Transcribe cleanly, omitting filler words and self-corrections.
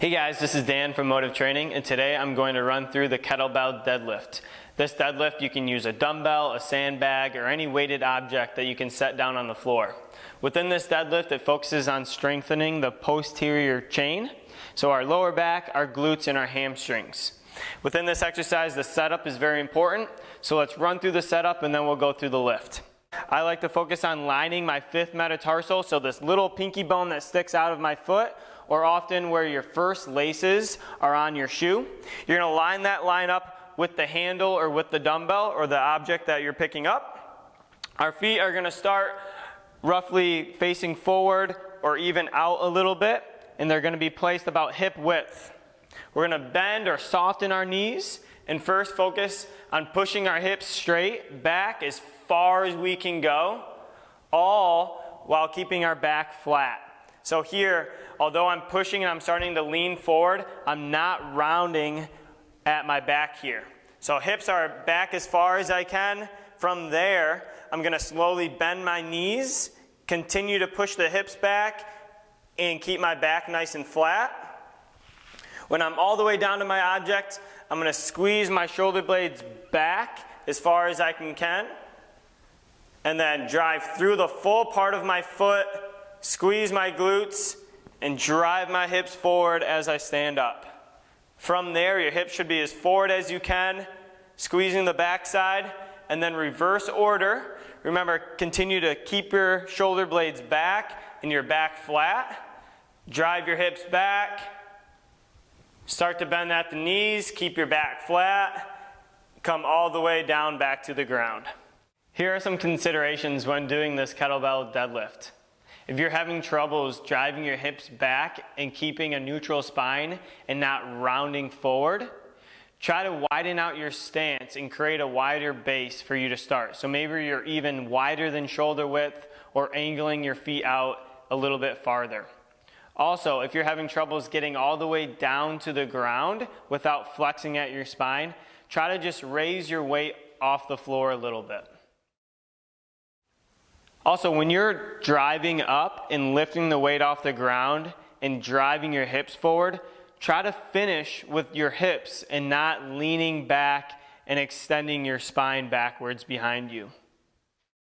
Hey guys, this is Dan from Motive Training, and today I'm going to run through the Kettlebell Deadlift. This deadlift, you can use a dumbbell, a sandbag, or any weighted object that you can set down on the floor. Within this deadlift, it focuses on strengthening the posterior chain, so our lower back, our glutes, and our hamstrings. Within this exercise, the setup is very important, so let's run through the setup and then we'll go through the lift. I like to focus on lining my fifth metatarsal, so this little pinky bone that sticks out of my foot, or often where your first laces are on your shoe. You're going to line that line up with the handle or with the dumbbell or the object that you're picking up. Our feet are going to start roughly facing forward or even out a little bit, and they're going to be placed about hip width. We're going to bend or soften our knees and first focus on pushing our hips straight back as far as we can go, all while keeping our back flat. So here, although I'm pushing and I'm starting to lean forward, I'm not rounding at my back here. So hips are back as far as I can. From there, I'm going to slowly bend my knees, continue to push the hips back, and keep my back nice and flat. When I'm all the way down to my object, I'm going to squeeze my shoulder blades back as far as I can, and then drive through the full part of my foot, squeeze my glutes, and drive my hips forward as I stand up. From there, your hips should be as forward as you can, squeezing the backside, and then reverse order. Remember, continue to keep your shoulder blades back and your back flat. Drive your hips back. Start to bend at the knees, keep your back flat. Come all the way down back to the ground. Here are some considerations when doing this kettlebell deadlift. If you're having troubles driving your hips back and keeping a neutral spine and not rounding forward, try to widen out your stance and create a wider base for you to start. So maybe you're even wider than shoulder width or angling your feet out a little bit farther. Also, if you're having troubles getting all the way down to the ground without flexing at your spine, try to just raise your weight off the floor a little bit. Also, when you're driving up and lifting the weight off the ground and driving your hips forward, try to finish with your hips and not leaning back and extending your spine backwards behind you.